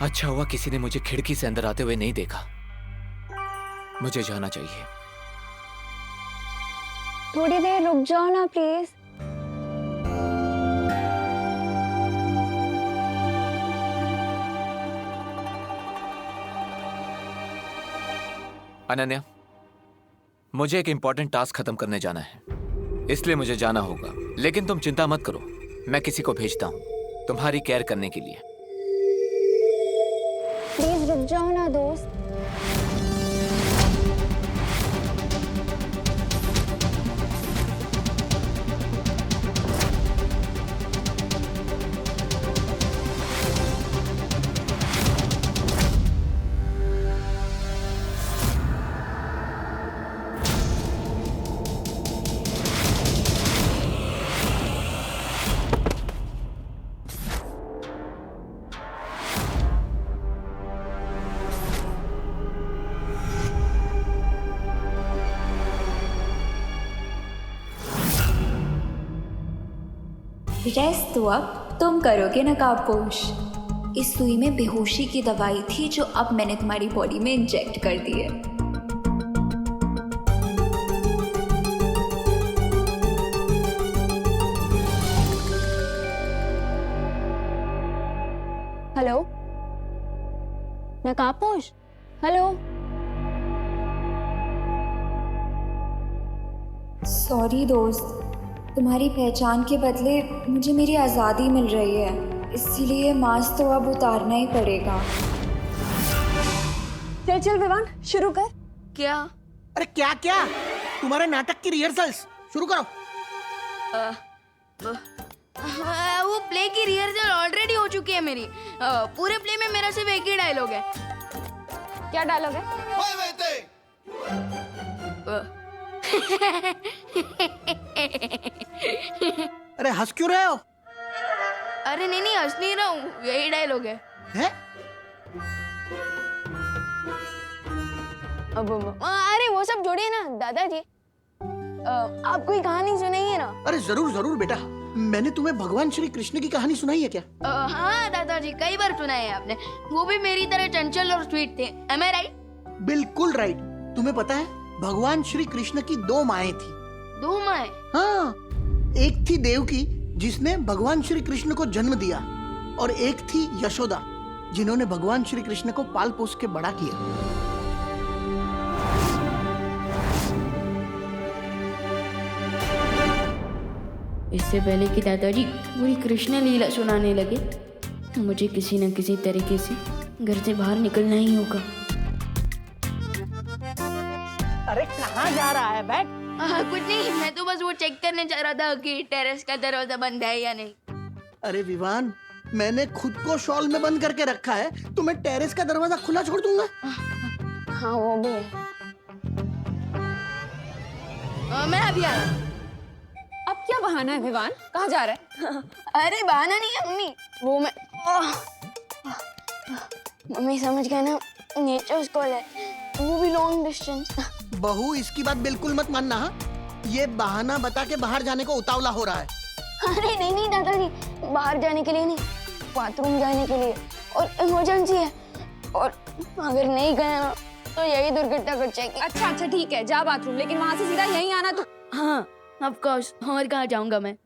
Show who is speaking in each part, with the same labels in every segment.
Speaker 1: अच्छा हुआ किसी ने मुझे खिड़की से अंदर आते हुए नहीं देखा। मुझे जाना चाहिए।
Speaker 2: थोड़ी देर रुक जाओ ना प्लीज।
Speaker 1: अनन्या, मुझे एक इंपॉर्टेंट टास्क खत्म करने जाना है, इसलिए मुझे जाना होगा। लेकिन तुम चिंता मत करो, मैं किसी को भेजता हूँ तुम्हारी केयर करने के लिए।
Speaker 2: प्लीज रुक जाओ ना दोस्त।
Speaker 3: रेस्ट तो अब तुम करोगे नकाबपोश। इस सुई में बेहोशी की दवाई थी जो अब मैंने तुम्हारी बॉडी में इंजेक्ट कर दी है।
Speaker 2: Hello नकाबपोश, hello.
Speaker 3: सॉरी दोस्त, तुम्हारी पहचान के बदले मुझे मेरी आज़ादी मिल रही है, इसीलिए मास्क तो अब उतारना ही पड़ेगा।
Speaker 2: चल चल विवान, शुरू कर।
Speaker 4: क्या?
Speaker 5: अरे क्या क्या, तुम्हारे नाटक की रिहर्सल्स शुरू करो।
Speaker 4: वो प्ले की रिहर्सल ऑलरेडी हो चुकी है मेरी। पूरे प्ले में मेरा सिर्फ एक ही डायलॉग है।
Speaker 2: क्या डायलॉग है?
Speaker 5: अरे हंस क्यों रहे हो?
Speaker 4: अरे नहीं हंस नहीं रहा हूँ, यही डायलॉग है।
Speaker 5: हैं?
Speaker 2: अरे वो सब छोड़िए ना दादाजी, आप कोई कहानी सुनाइए ना।
Speaker 5: अरे जरूर जरूर बेटा, मैंने तुम्हें भगवान श्री कृष्ण की कहानी सुनाई है क्या?
Speaker 4: हाँ दादाजी, कई बार सुना है आपने। वो भी मेरी तरह चंचल और स्वीट थे। Am I right?
Speaker 5: बिल्कुल राइट। तुम्हें पता है भगवान श्री कृष्ण की 2 माएं थी।
Speaker 4: 2 माएं?
Speaker 5: हाँ, एक थी देवकी जिसने भगवान श्री कृष्ण को जन्म दिया, और एक थी यशोदा जिन्होंने भगवान श्री कृष्ण को पाल पोस के बड़ा किया।
Speaker 4: इससे पहले कि दादाजी पूरी कृष्ण लीला सुनाने लगे, मुझे किसी न किसी तरीके से घर से बाहर निकलना ही होगा।
Speaker 5: अरे कहाँ जा रहा है? बैठ।
Speaker 4: कुछ नहीं, मैं तो बस वो चेक करने जा रहा था कि टेरेस का दरवाजा बंद है या नहीं।
Speaker 5: अरे विवान, मैंने खुद को शॉल में बंद करके रखा है, तो मैं टेरेस का दरवाजा खुला छोड़ दूंगा?
Speaker 2: हाँ वो भी है।
Speaker 4: मैं अभी आ रहा।
Speaker 2: अब क्या बहाना है विवान, कहाँ जा रहा है?
Speaker 4: अरे बहाना नहीं है मम्मी, वो मैं मम्मी समझ गए ना, नेचर कॉल है, वो भी लॉन्ग डिस्टेंस।
Speaker 5: बहू, इसकी बात बिल्कुल मत मानना। हाँ, ये बहाना बता के बाहर जाने को उतावला हो रहा है।
Speaker 2: अरे नहीं दादाजी, बाहर जाने के लिए नहीं, बाथरूम जाने के लिए, और इमरजेंसी है, और अगर नहीं गया ना तो यही दुर्घटना घट जाएगी।
Speaker 6: अच्छा ठीक है, जा बाथरूम, लेकिन वहां से सीधा यहीं आना। तो
Speaker 4: हाँ ऑफ कोर्स, और कहाँ जाऊंगा मैं?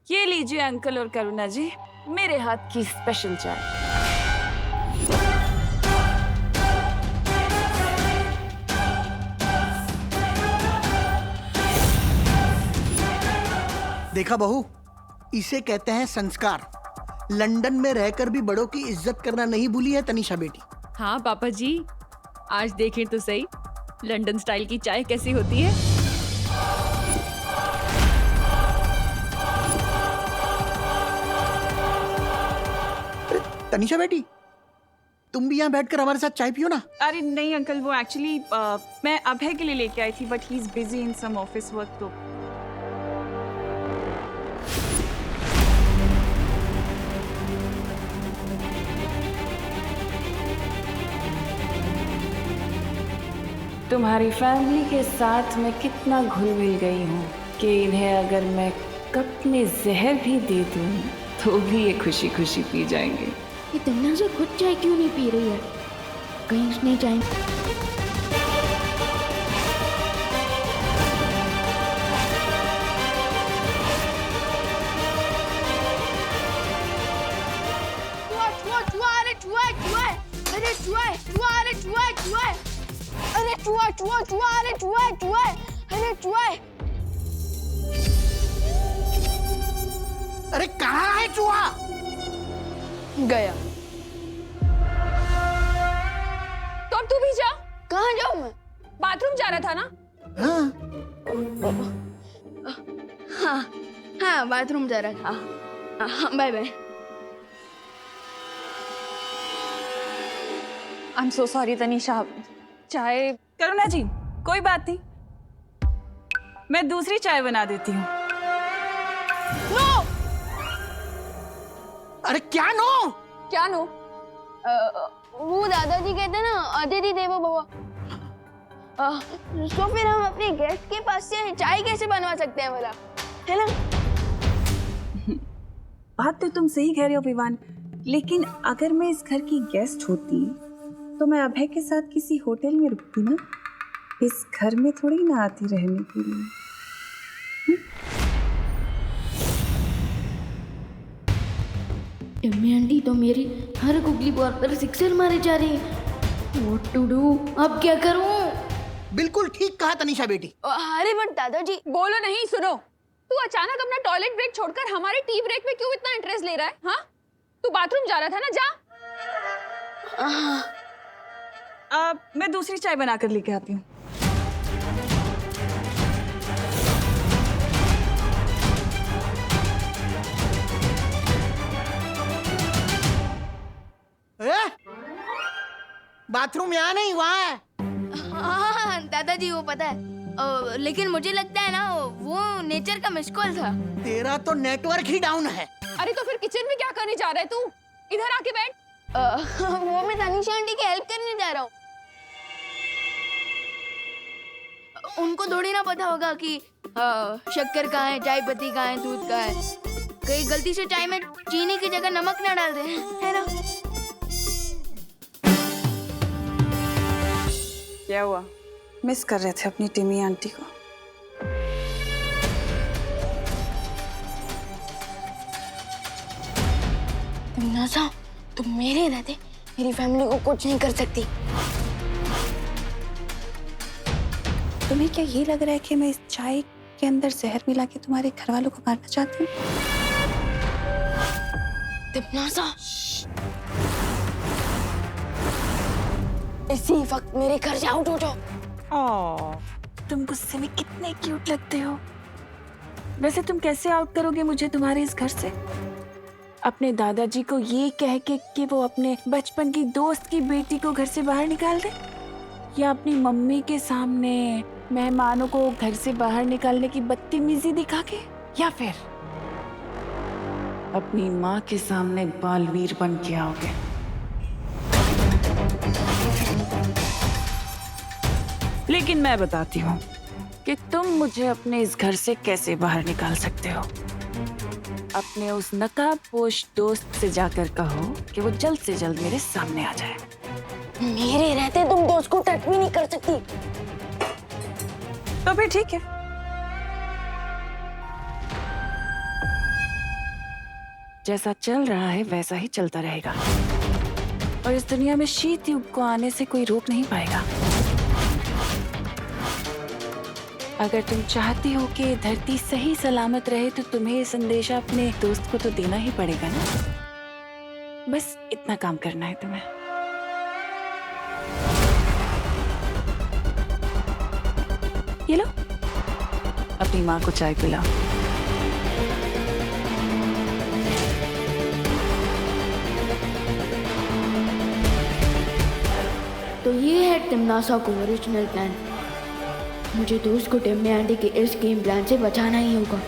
Speaker 6: ये लीजिए अंकल और करुणा जी, मेरे हाथ की स्पेशल चाय।
Speaker 5: देखा बहू, इसे कहते हैं संस्कार। लंदन में रहकर भी बड़ों की इज्जत करना नहीं भूली है तनीषा बेटी।
Speaker 6: हाँ पापा जी, आज देखें तो सही लंदन स्टाइल की चाय कैसी होती है।
Speaker 5: तनीषा बेटी, तुम भी यहाँ बैठकर हमारे साथ चाय पियो ना।
Speaker 6: अरे नहीं अंकल, वो एक्चुअली मैं अभय के लिए लेके आई थी, but he is busy in some office work. तो तुम्हारी फैमिली के साथ मैं कितना घुल मिल गई हूँ कि इन्हें अगर मैं कप में जहर भी दे दूँ तो भी ये खुशी खुशी पी जाएंगे।
Speaker 4: ये तमन्ना खुद चाय क्यों नहीं पी रही है? कहीं उसने चाय
Speaker 2: चूहा चूहा चूहा अरे चूहा चूहा अरे चूहा चूहा अरे चूहा चूहा अरे चूहा चूहा चूहा अरे चूहा चूहा अरे चूहा
Speaker 5: अरे कहाँ है चूहा?
Speaker 2: गया।
Speaker 7: तो अब तू भी जा।
Speaker 2: कहाँ जाऊँ मैं?
Speaker 7: बाथरूम जा रहा था ना?
Speaker 2: हाँ हाँ बाथरूम जा रहा था। Bye bye.
Speaker 6: I am so sorry Tanisha, चाय करुणा जी कोई बात नहीं, मैं दूसरी चाय बना देती हूँ।
Speaker 5: अरे क्या नो?
Speaker 7: क्या नो?
Speaker 2: वो दादाजी कहते हैं ना अतिथि देवो भव। तो फिर हम अपने गेस्ट के पास से चाय कैसे बनवा सकते हैं भला, है ना?
Speaker 6: बात तो तुम सही कह रहे हो विवान, लेकिन अगर मैं इस घर की गेस्ट होती तो मैं अभय के साथ किसी होटल में रुकती ना, इस घर में थोड़ी ना आती रहने के लिए।
Speaker 4: टिम्मी आंटी तो मेरी हर गुगली बॉल पर सिक्सर मारे जा रही है। What to do? अब क्या करूं?
Speaker 5: बिल्कुल ठीक कहा तनीषा बेटी।
Speaker 2: अरे बट दादाजी।
Speaker 7: बोलो नहीं, सुनो। तू अचानक अपना टॉयलेट ब्रेक छोड़कर हमारे टी ब्रेक में क्यों इतना इंटरेस्ट ले रहा है? हाँ, तू बाथरूम जा रहा था ना, जा।
Speaker 6: मैं दूसरी चाय बना कर लेके आती हूँ।
Speaker 5: बाथरूम यहाँ नहीं, वहाँ है।
Speaker 2: हाँ दादाजी वो पता है, लेकिन मुझे लगता है ना वो नेचर का मिस कॉल था।
Speaker 5: तेरा तो नेटवर्क ही डाउन है।
Speaker 7: अरे तो फिर किचन में क्या करने जा रहा है तू? इधर आके बैठ।
Speaker 2: वो मैं तनीषा आंटी की हेल्प करने जा रहा हूँ। उनको थोड़ी ना पता होगा कि शक्कर कहाँ है, चाय पत्ती कहाँ है, दूध कहाँ है। कहीं गलती से चाय में चीनी की जगह नमक ना डाल दे, है ना?
Speaker 6: क्या हुआ? मिस कर रहे थे अपनी टिमी आंटी को?
Speaker 2: नाज़ा, तुम मेरे रहते मेरी फैमिली को कुछ नहीं कर सकती।
Speaker 6: तुम्हें क्या ये लग रहा है कि मैं इस चाय के अंदर जहर मिला के तुम्हारे घर वालों को मारना चाहती हूँ?
Speaker 2: नाज़ा, इसी वक्त मेरे घर से आउट हो जाओ।
Speaker 6: तुम गुस्से में कितने क्यूट लगते हो। वैसे तुम कैसे आउट करोगे मुझे तुम्हारे इस घर से? अपने दादाजी को ये कह के कि वो अपने बचपन की दोस्त की बेटी को घर से बाहर निकाल दे, या अपनी मम्मी के सामने मेहमानों को घर से बाहर निकालने की बदतमीजी दिखा के, या फिर अपनी माँ के सामने बालवीर बन के आओगे? लेकिन मैं बताती हूँ कि तुम मुझे अपने इस घर से कैसे बाहर निकाल सकते हो। अपने उस नकाबपोश दोस्त से जाकर कहो कि वो जल्द से जल्द मेरे सामने आ जाए।
Speaker 2: मेरे रहते तुम दोस्त को टच भी नहीं कर सकती।
Speaker 6: तो फिर ठीक है, जैसा चल रहा है वैसा ही चलता रहेगा, और इस दुनिया में शीत युग को आने से कोई रोक नहीं पाएगा। अगर तुम चाहती हो कि धरती सही सलामत रहे तो तुम्हें ये संदेशा अपने दोस्त को तो देना ही पड़ेगा ना। बस इतना काम करना है तुम्हें। ये लो, अपनी माँ को चाय पिलाओ।
Speaker 4: तो ये है टिमनासा को ओरिजिनल प्लान। मुझे दोस्त को टिम्मी आंटी के इस गेम प्लान से बचाना ही होगा।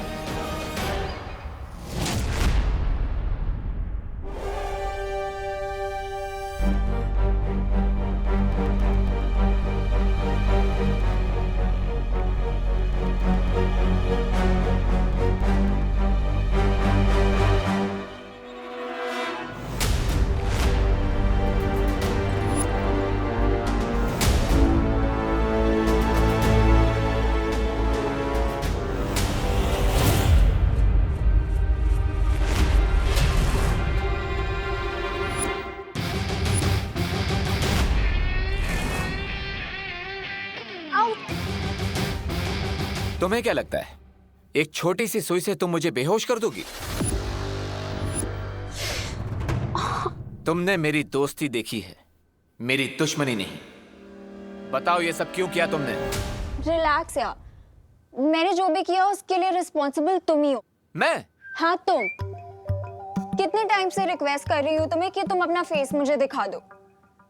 Speaker 1: तुम्हें क्या लगता है एक छोटी सी सुई से तुम मुझे बेहोश कर दोगी? तुमने मेरी दोस्ती देखी है, मेरी दुश्मनी नहीं। बताओ ये सब क्यों किया तुमने?
Speaker 2: रिलैक्स यार, मैंने जो भी किया उसके लिए रिस्पॉन्सिबल तुम ही हो।
Speaker 1: मैं?
Speaker 2: हाँ तुम। कितने टाइम से रिक्वेस्ट कर रही हूँ तुम्हें कि तुम अपना फेस मुझे दिखा दो,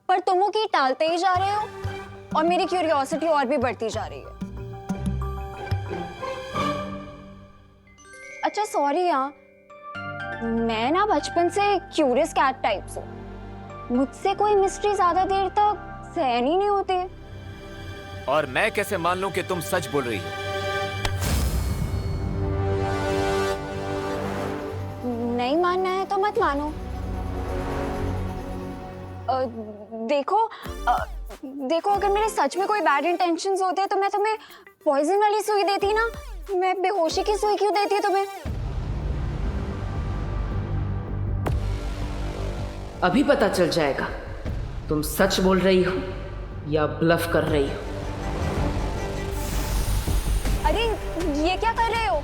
Speaker 2: पर तुम वो की टालते ही जा रहे हो और मेरी क्यूरियोसिटी और भी बढ़ती जा रही है। अच्छा सॉरी यार, मैं ना बचपन से क्यूरियस कैट टाइप से, मुझसे कोई मिस्ट्री ज्यादा देर तक सहन ही नहीं होती।
Speaker 1: और मैं कैसे मान लूं कि तुम सच बोल रही हो?
Speaker 2: नहीं मानना है तो मत मानो। देखो अगर मेरे सच में कोई बैड इंटेंशंस होते तो मैं तुम्हें पॉइजन वाली सुई देती ना, मैं बेहोशी की सुई क्यों देती तुम्हें?
Speaker 8: अभी पता चल जाएगा तुम सच बोल रही हो या ब्लफ कर रही हो।
Speaker 2: अरे ये क्या कर रहे हो?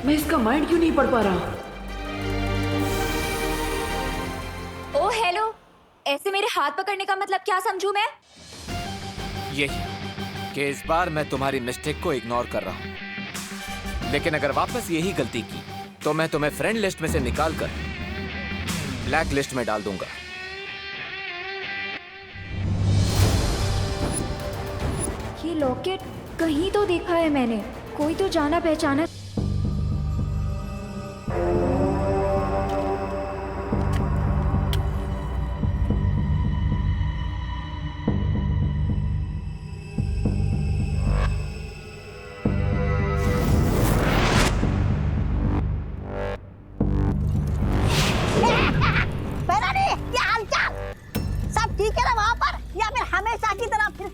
Speaker 8: मैं इसका माइंड क्यों नहीं पढ़ पा रहा?
Speaker 3: ओ हेलो, ऐसे मेरे हाथ पकड़ने का मतलब क्या समझूं मैं?
Speaker 1: यही कि इस बार मैं तुम्हारी मिस्टेक को इग्नोर कर रहा हूं, लेकिन अगर वापस यही गलती की तो मैं तुम्हें फ्रेंड लिस्ट में से निकालकर ब्लैक लिस्ट में डाल दूंगा।
Speaker 3: ये लॉकेट कहीं तो देखा है मैंने, कोई तो जाना पहचाना।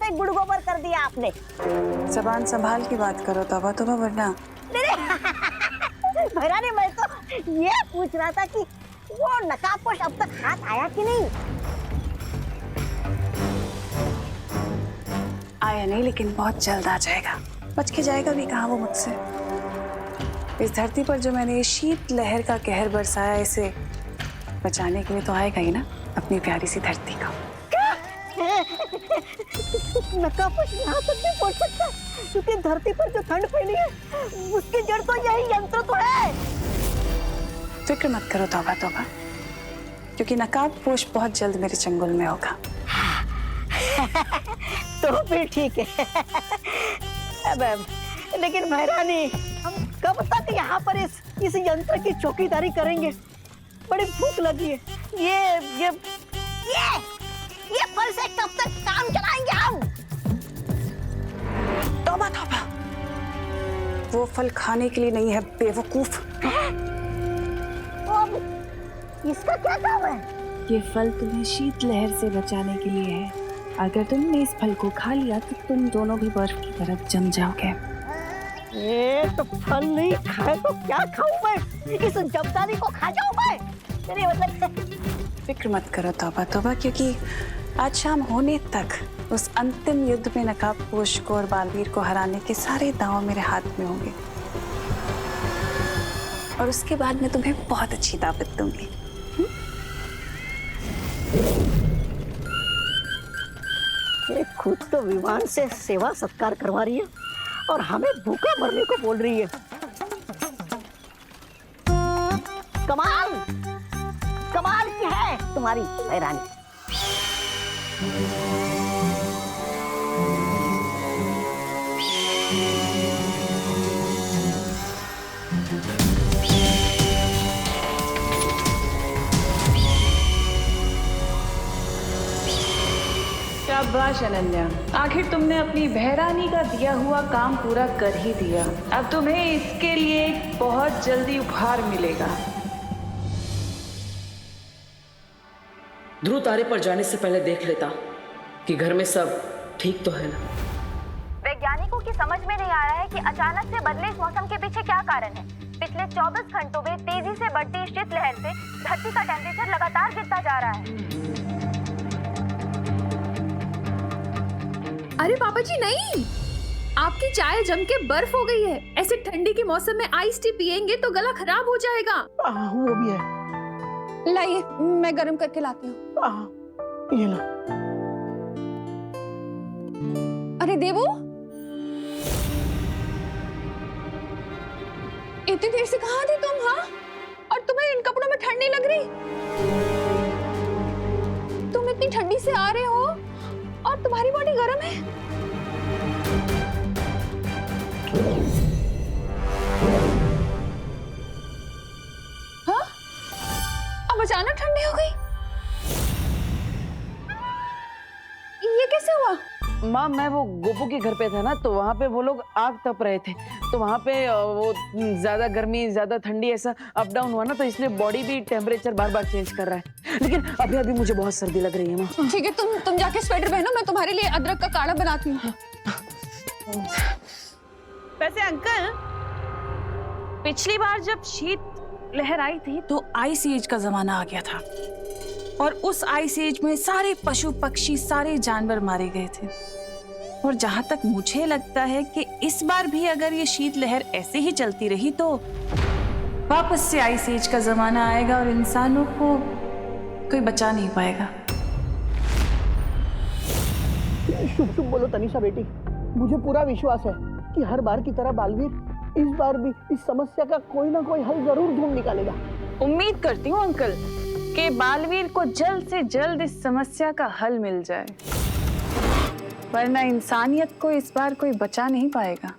Speaker 9: गुड़गोबर कर दिया आपने।
Speaker 6: जबान संभाल की बात करो तौबा तौबा, वरना
Speaker 9: भैरानी मैं तो ये पूछ रहा था कि वो नकाबपोश अब तक हाथ आया कि नहीं?
Speaker 6: आया नहीं, लेकिन बहुत जल्द आ जाएगा। बच के जाएगा भी कहाँ वो मुझसे। इस धरती पर जो मैंने ये शीत लहर का कहर बरसाया, इसे बचाने के लिए तो आएगा ही ना अपनी प्यारी सी धरती का।
Speaker 9: नकाबपोश यहाँ तक भी पहुँच सकता है, क्योंकि धरती पर जो ठंड फैली है उसकी जड़ तो यही यंत्र तो है।
Speaker 6: फिक्र मत करो तौबा तौबा, क्योंकि नकाबपोश बहुत जल्द मेरे चंगुल में होगा।
Speaker 9: तो फिर ठीक है। अब लेकिन महारानी, हम कब तक यहाँ पर इस यंत्र की चौकीदारी करेंगे? बड़ी भूख लगी है। ये फल से कब तक काम चलाएंगे हम?
Speaker 6: तौबा तौबा, वो फल खाने के लिए नहीं है बेवकूफ।
Speaker 9: इसका क्या काम है?
Speaker 6: ये फल तुम्हें शीत लहर से बचाने के लिए है। अगर तुमने इस फल को खा लिया तो तुम दोनों भी बर्फ की तरफ जम जाओगे।
Speaker 9: ये तो फल नहीं खाए तो क्या खाऊं मैं? इस जमदानी को खा जाऊं मैं? तेरे मतलब
Speaker 6: फिक्र मत करो तौबा तौबा, क्योंकि आज शाम होने तक उस अंतिम युद्ध में नकाबपोश को और बालवीर को हराने के सारे दांव मेरे हाथ में होंगे, और उसके बाद मैं तुम्हें बहुत अच्छी दावत दूंगी।
Speaker 9: ये खुद तो विमान से सेवा सत्कार करवा रही है और हमें भूखा मरने को बोल रही है। कमाल की है तुम्हारी हैरानी।
Speaker 6: शाबाश अनन्या, आखिर तुमने अपनी बहरानी का दिया हुआ काम पूरा कर ही दिया। अब तुम्हें इसके लिए एक बहुत जल्दी उपहार मिलेगा।
Speaker 8: ध्रुव तारे पर जाने से पहले देख लेता कि घर में सब ठीक तो है ना।
Speaker 3: वैज्ञानिकों की समझ में नहीं आ रहा है कि अचानक से बदले इस मौसम के पीछे क्या कारण है। पिछले 24 घंटों में तेजी से बढ़ती शीतलहर से धरती का टेम्परेचर लगातार गिरता जा रहा है।
Speaker 7: अरे पापा जी नहीं, आपकी चाय जम के बर्फ हो गई है। ऐसे ठंडी के मौसम में आइस टी पिएंगे तो गला खराब हो जाएगा।
Speaker 5: वो भी है।
Speaker 2: लाइए, मैं गर्म करके लाती हूँ।
Speaker 5: ये लो।
Speaker 2: अरे देवो, इतनी देर से कहाँ थे तुम? हाँ, और तुम्हें इन कपड़ों में ठंड नहीं लग रही? तुम इतनी ठंडी से आ रहे हो और तुम्हारी बॉडी गर्म है। हाँ? अब अचानक ठंडी हो गई, ये कैसे हुआ?
Speaker 8: माँ, मैं वो गोपू के घर पे था ना, तो वहाँ पे वो लोग आग तप रहे थे, तो वहाँ पे वो ज्यादा गर्मी ज्यादा ठंडी ऐसा अप डाउन हुआ ना, तो इसलिए बॉडी भी टेम्परेचर बार बार चेंज कर रहा है। लेकिन अभी अभी मुझे बहुत सर्दी लग रही है माँ।
Speaker 2: ठीक है, तुम जाके स्वेटर पहनो, मैं तुम्हारे लिए अदरक का काढ़ा बनाती हूँ।
Speaker 6: वैसे अंकल, पिछली बार जब शीत लहर आई थी तो आइस एज का जमाना आ गया था, और उस आइस एज में सारे पशु पक्षी सारे जानवर मारे गए थे। और जहां तक मुझे लगता है कि इस बार भी अगर ये शीत लहर ऐसे ही चलती रही तो वापस से आइस एज का जमाना आएगा और इंसानों को कोई बचा नहीं पाएगा।
Speaker 5: शुभ शुभ बोलो तनिषा बेटी। मुझे पूरा विश्वास है कि हर बार की तरह बालवीर इस बार भी इस समस्या का कोई ना कोई हल जरूर ढूंढ निकालेगा।
Speaker 6: उम्मीद करती हूँ अंकल कि बालवीर को जल्द से जल्द इस समस्या का हल मिल जाए, वरना इंसानियत को इस बार कोई बचा नहीं पाएगा।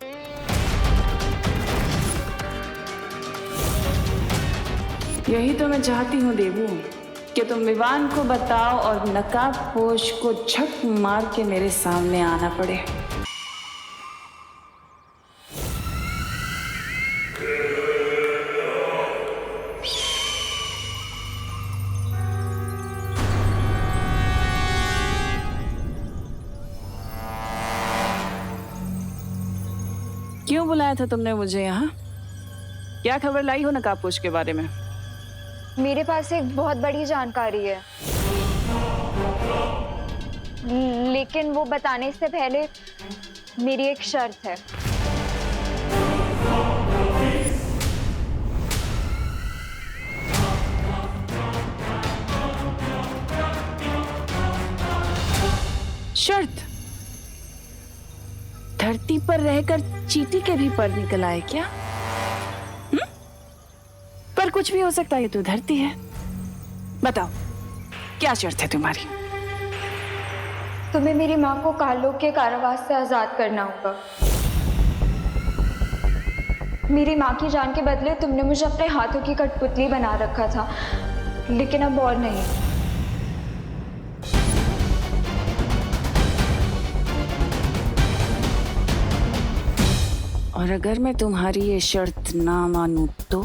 Speaker 6: यही तो मैं चाहती हूँ देवू, कि तुम विवान को बताओ और नकाबपोश को झक मार के मेरे सामने आना पड़े। क्यों बुलाया था तुमने मुझे यहाँ? क्या खबर लाई हो नकाबपोश के बारे में?
Speaker 3: मेरे पास एक बहुत बड़ी जानकारी है, लेकिन वो बताने से पहले मेरी एक शर्त है।
Speaker 6: शर्त? धरती पर रहकर चींटी के भी पर निकल आए क्या? पर कुछ भी हो सकता है, ये तो धरती है। बताओ, क्या शर्त है तुम्हारी?
Speaker 3: तुम्हें मेरी माँ को काललोक के कारावास से आजाद करना होगा। मेरी माँ की जान के बदले तुमने मुझे अपने हाथों की कठपुतली बना रखा था, लेकिन अब और नहीं।
Speaker 6: और अगर मैं तुम्हारी ये शर्त ना मानूं तो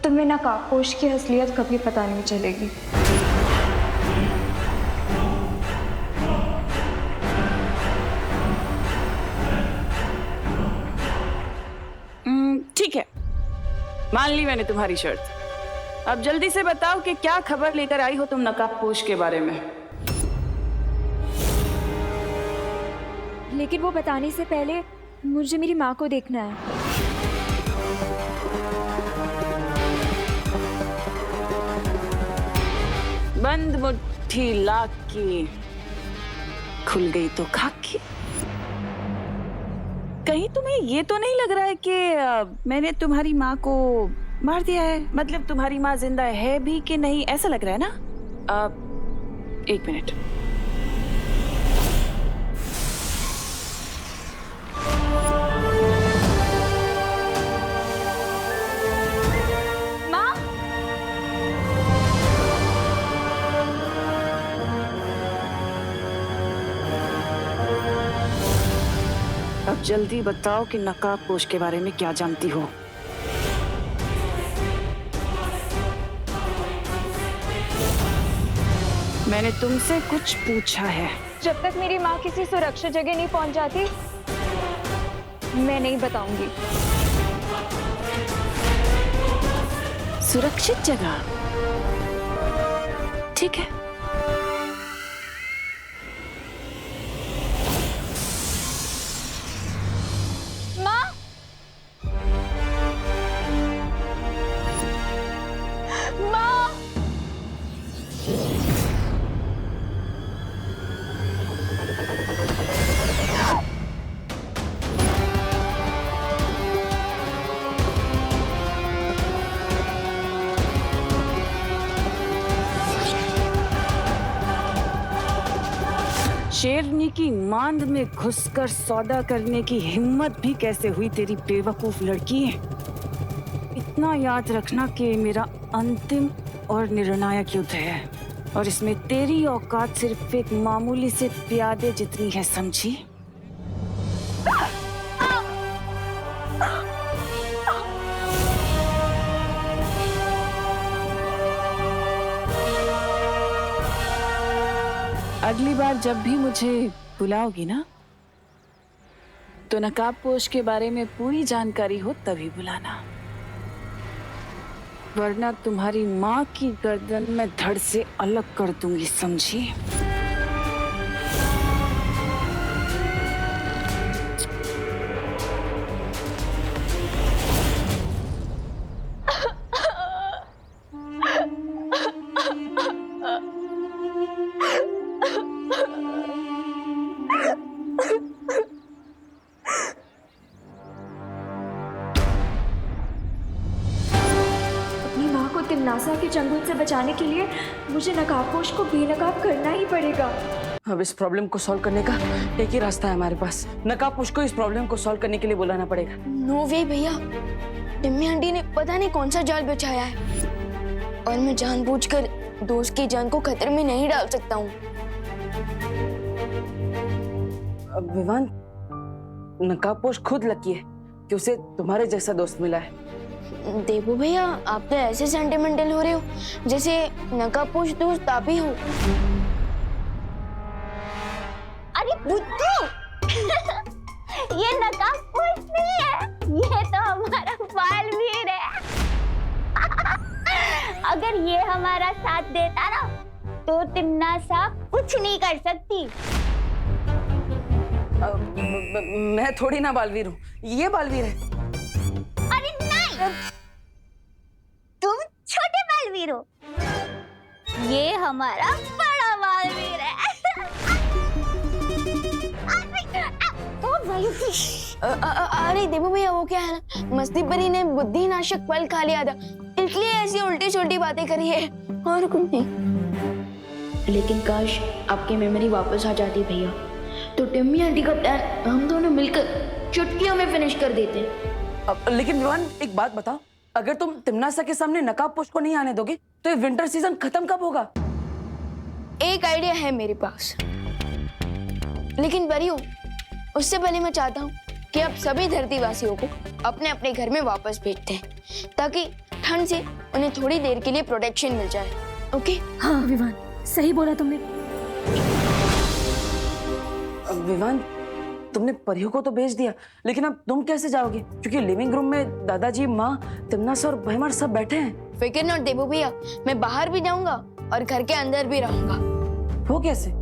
Speaker 3: तुम्हें नकाबपोश की असलियत कभी पता नहीं चलेगी।
Speaker 6: ठीक है, मान ली मैंने तुम्हारी शर्त। अब जल्दी से बताओ कि क्या खबर लेकर आई हो तुम नकाबपोश के बारे में?
Speaker 3: लेकिन वो बताने से पहले मुझे मेरी माँ को देखना है।
Speaker 6: बंद मुट्ठी लाख की, खुल गई तो खाकी। कहीं तुम्हें ये तो नहीं लग रहा है कि मैंने तुम्हारी माँ को मार दिया है? मतलब तुम्हारी माँ जिंदा है भी कि नहीं, ऐसा लग रहा है ना? एक मिनट। अब जल्दी बताओ कि नकाबपोश के बारे में क्या जानती हो? मैंने तुमसे कुछ पूछा है।
Speaker 3: जब तक मेरी माँ किसी सुरक्षित जगह नहीं पहुंच जाती,
Speaker 2: मैं नहीं बताऊंगी।
Speaker 6: सुरक्षित जगह, ठीक है।
Speaker 2: माँ, माँ,
Speaker 6: शेरनी की मांद में घुसकर सौदा करने की हिम्मत भी कैसे हुई तेरी बेवकूफ लड़की। इतना याद रखना कि मेरा अंतिम और निर्णायक युद्ध है और इसमें तेरी औकात सिर्फ एक मामूली से प्यादे जितनी है, समझी? अगली बार जब भी मुझे बुलाओगी ना, तो नकाबपोश के बारे में पूरी जानकारी हो तभी बुलाना, वरना तुम्हारी माँ की गर्दन में धड़ से अलग कर दूंगी, समझी?
Speaker 3: अपनी माँ को तिमनासा के चंगुल से बचाने के लिए मुझे नकाबपोश को बेनकाब करना ही पड़ेगा।
Speaker 8: अब इस प्रॉब्लम को सॉल्व करने का एक ही रास्ता है हमारे पास। नकाबपोश को इस प्रॉब्लम को सॉल्व करने के लिए बुलाना पड़ेगा।
Speaker 4: नो वे भैया, टिम्मी आंटी ने पता नहीं कौन सा जाल बिछाया है और मैं जानबूझकर दोस्त की जान को खतरे में नहीं डाल सकता हूँ।
Speaker 8: अब विवान, नकाबपोश खुद लकी है कि उसे तुम्हारे जैसा दोस्त मिला है।
Speaker 4: देवू भैया, आप तो ऐसे सेंटिमेंटल हो रहे हो जैसे नकाबपोश दोस्त आप ही हो।
Speaker 2: अरे बुद्धू, ये नकाबपोश नहीं है, ये तो हमारा बालवीर है। अगर ये हमारा साथ देता ना, तो तिमनासा कुछ नहीं कर सकती।
Speaker 8: मैं थोड़ी ना बालवीर हूँ, ये बालवीर है।
Speaker 2: अरे नहीं, तुम छोटे बालवीर हो, ये हमारा बड़ा बालवीर है।
Speaker 4: अरे देवू भैया, वो क्या है ना, मस्ती परी ने बुद्धि नाशक फल खा लिया था, इसलिए ऐसी उल्टी सुल्टी बातें करी है और कुछ नहीं। लेकिन काश आपकी मेमोरी वापस आ जाती भैया, तो टिम्मी आंटी का प्लान हम दोनों मिलकर चुटकियों में फिनिश कर देते।
Speaker 8: लेकिन विवान, एक बात बताओ, अगर तुम तिमनासा के सामने नकाबपोश को नहीं आने दोगे तो ये विंटर सीजन खत्म कब होगा?
Speaker 4: एक आइडिया है मेरे पास, लेकिन परियों, उससे पहले मैं चाहता हूँ कि आप सभी धरतीवासियों को अपने अपने घर में वापस भेजते हैं, ताकि ठंड से उन्हें थोड़ी देर के लिए प्रोटेक्शन मिल जाए। ओके?
Speaker 7: हाँ विवान, सही बोला तुमने।
Speaker 8: विवान, तुमने परियों को तो भेज दिया, लेकिन अब तुम कैसे जाओगे? क्योंकि लिविंग रूम में दादाजी, माँ, तिमनासा और भैमार सब बैठे हैं।
Speaker 4: फिक्र नॉट देवू भैया, मैं बाहर भी जाऊंगा और घर के अंदर भी रहूंगा।
Speaker 8: वो कैसे?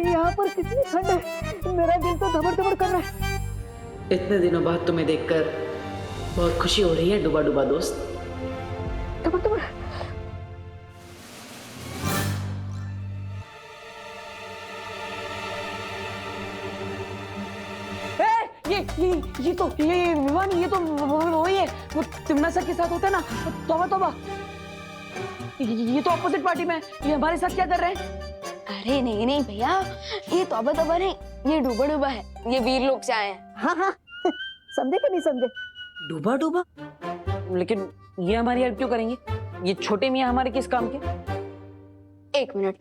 Speaker 9: यहाँ पर कितनी ठंड है, मेरा दिल तो धबड़ धबड़ कर रहा है।
Speaker 8: इतने दिनों बाद तुम्हें देखकर बहुत खुशी हो रही है डुबा डुबा दोस्त।
Speaker 9: धबड़ धबड़।
Speaker 8: ये विवान, ये तो वही है, वो तिमनासा के साथ होता है ना। तौबा तौबा, ये तो ऑपोजिट पार्टी में है, ये हमारे साथ क्या कर रहे हैं?
Speaker 4: अरे नहीं नहीं भैया, ये तौबा तौबा नहीं, ये डूबा डूबा है, ये वीर लोग से आए हैं।
Speaker 9: हाँ हाँ, समझे कि नहीं समझे?
Speaker 8: डूबा डूबा? लेकिन ये हमारी हेल्प क्यों करेंगे? ये छोटे मियाँ हमारे किस काम के?
Speaker 4: एक मिनट।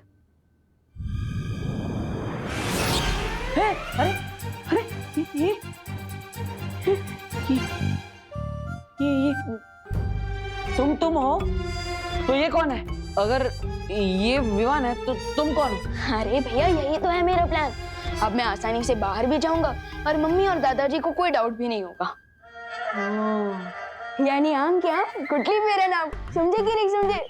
Speaker 8: अरे अरे, ये तुम हो तो ये कौन है? अगर ये विवान है तो तुम कौन?
Speaker 4: अरे भैया यही तो है मेरा प्लान। अब मैं आसानी से बाहर भी जाऊंगा और मम्मी और दादाजी को कोई डाउट भी नहीं होगा। यानी आम क्या गुटली मेरा नाम, समझे कि नहीं समझे?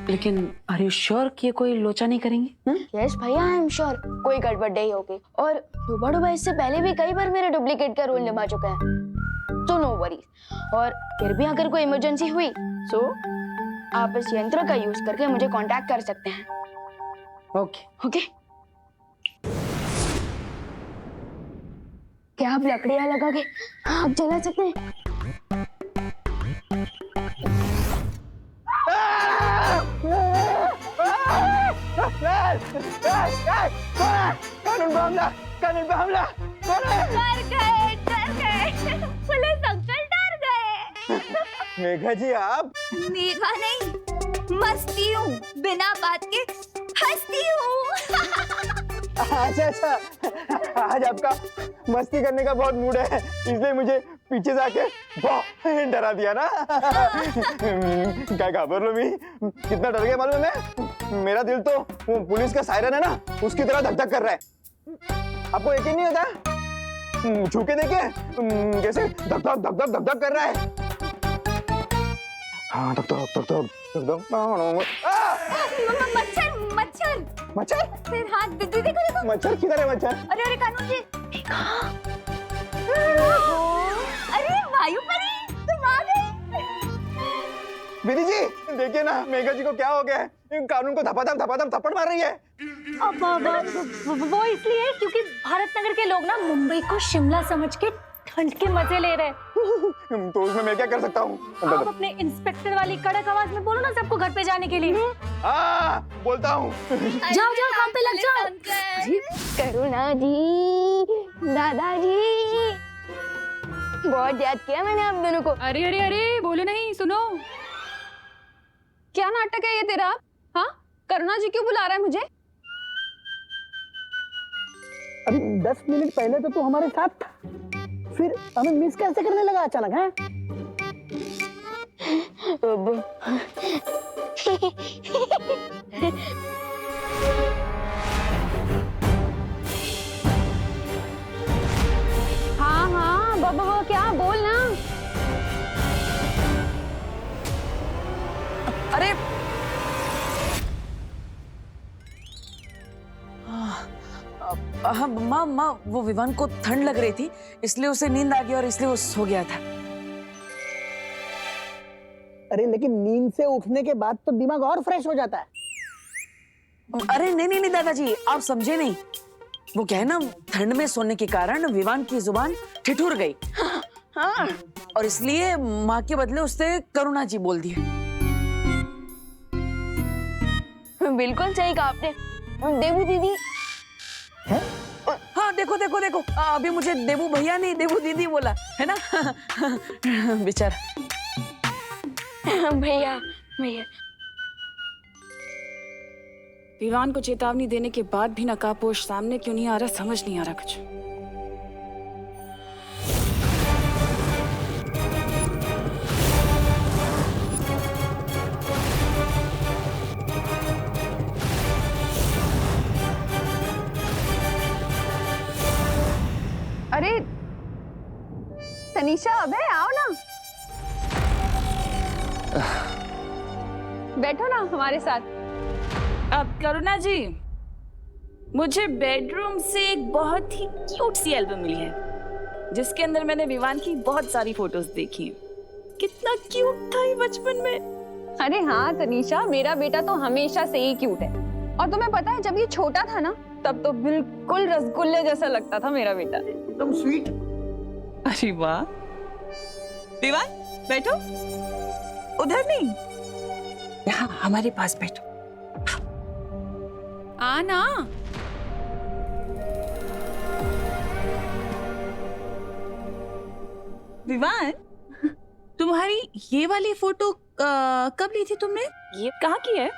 Speaker 8: लेकिन आर यू श्योर कि ये कोई लोचा नहीं करेंगे?
Speaker 4: यस भैया आई एम श्योर कोई गड़बड़ नहीं होगी। और डूबा डूबा इससे पहले भी कई बार मेरे डुप्लीकेट का रोल निभा चुका है, तो नो वरीज। और फिर भी अगर कोई इमरजेंसी हुई तो आप इस यंत्र का यूज करके मुझे कांटेक्ट कर सकते हैं।
Speaker 8: ओके
Speaker 4: ओके क्या आप लकड़ियां लगा के आग जला सकते हैं?
Speaker 5: कानून पे हमला
Speaker 7: डर गए पुलिस अंकल डर गए।
Speaker 10: मेघा जी आप?
Speaker 7: मेघा नहीं, मस्ती हूँ, बिना बात के हंसती हूँ।
Speaker 10: अच्छा आज आपका मस्ती करने का बहुत मूड है, इसलिए मुझे पीछे से आके बहुत डरा दिया ना। क्या खबर लो मी, कितना डर गया मालूम है? मेरा दिल तो वो पुलिस का सायरन है ना उसकी तरह धक धक कर रहा है। आपको यकीन नहीं होता? छू के देखे कैसे धक धक धक धक धक धक कर रहा है। हाँ धक धक धक धक धक धक।
Speaker 7: मच्छर मच्छर
Speaker 10: मच्छर?
Speaker 7: फिर हाथ देखो।
Speaker 10: मच्छर किधर है मच्छर?
Speaker 7: अरे कानून जी। अरे वायु परी तुम आ गए।
Speaker 10: विधि जी देखिए ना मेघा जी को क्या हो गया है, कानून को धपाधप थप्पड़ मार रही है।
Speaker 11: अब वो इसलिए क्योंकि भारत नगर के लोग ना मुंबई को शिमला समझ के ठंड के मजे ले रहे हैं।
Speaker 10: तो उसमें मैं क्या कर सकता हूँ?
Speaker 11: आप अपने इंस्पेक्टर वाली कड़क आवाज में बोलो ना सबको घर पे जाने के लिए।
Speaker 10: हाँ बोलता हूँ।
Speaker 11: जाओ जाओ काम पे लग जाओ।
Speaker 4: करुणा जी, दादाजी, बहुत याद किया मैंने आप दोनों को।
Speaker 7: अरे अरे अरे बोलो नहीं, सुनो। क्या नाटक है ये तेरा? हाँ करुणा जी क्यों बुला रहा है मुझे?
Speaker 9: अभी 10 मिनट पहले तो तू हमारे साथ था, फिर हमें मिस कैसे करने लगा अचानक? है
Speaker 7: हाँ बाबा क्या बोल ना।
Speaker 8: अरे हाँ माँ वो विवान को ठंड लग रही थी इसलिए उसे नींद आ गई और इसलिए वो सो गया था।
Speaker 9: अरे लेकिन नींद से उठने के बाद तो दिमाग और फ्रेश हो जाता है।
Speaker 8: अरे नहीं दादाजी आप समझे नहीं, वो क्या है ना ठंड में सोने के कारण विवान की जुबान ठिठुर गई। हाँ और इसलिए माँ के बदले उससे करुणा जी बोल दिया।
Speaker 4: बिल्कुल सही कहा आपने। देवू दीदी
Speaker 8: है? हाँ देखो अभी मुझे देवू भैया नहीं देवू दीदी बोला है ना। बेचारा
Speaker 4: भैया।
Speaker 6: विवान को चेतावनी देने के बाद भी नकाबपोश सामने क्यों नहीं आ रहा, समझ नहीं आ रहा कुछ।
Speaker 2: अरे तनीषा अबे आओ ना, बैठो ना हमारे साथ।
Speaker 6: अब करुणा जी मुझे बेडरूम से एक बहुत ही क्यूट सी एल्बम मिली है जिसके अंदर मैंने विवान की बहुत सारी फोटोज देखी। कितना क्यूट था ये बचपन में।
Speaker 2: अरे हाँ तनीषा, मेरा बेटा तो हमेशा से ही क्यूट है। और तुम्हें पता है जब ये छोटा था ना तब तो बिल्कुल रसगुल्ले जैसा लगता था मेरा बेटा,
Speaker 5: एकदम स्वीट।
Speaker 6: अरे वाह। विवान बैठो, उधर नहीं यहाँ हमारे पास बैठो। आना। विवान तुम्हारी ये वाली फोटो कब ली थी तुमने? ये कहाँ की है?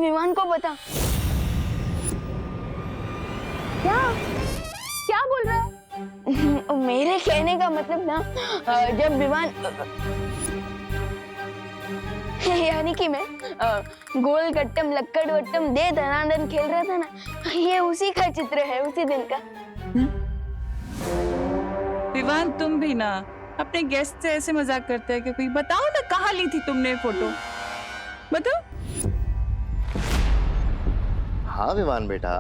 Speaker 4: विमान को बता।
Speaker 7: क्या बोल रहा है?
Speaker 4: मेरे कहने का मतलब ना, जब विमान यानी कि मैं गोल गट्टम लक्कड़ वट्टम दे धनाधन खेल रहा था ना, ये उसी का चित्र है, उसी दिन का।
Speaker 6: विवान, तुम भी ना अपने गेस्ट से ऐसे मजाक करते हैं कि कोई बताओ ना, कहाँ ली थी तुमने फोटो, बताओ।
Speaker 10: हाँ विमान बेटा,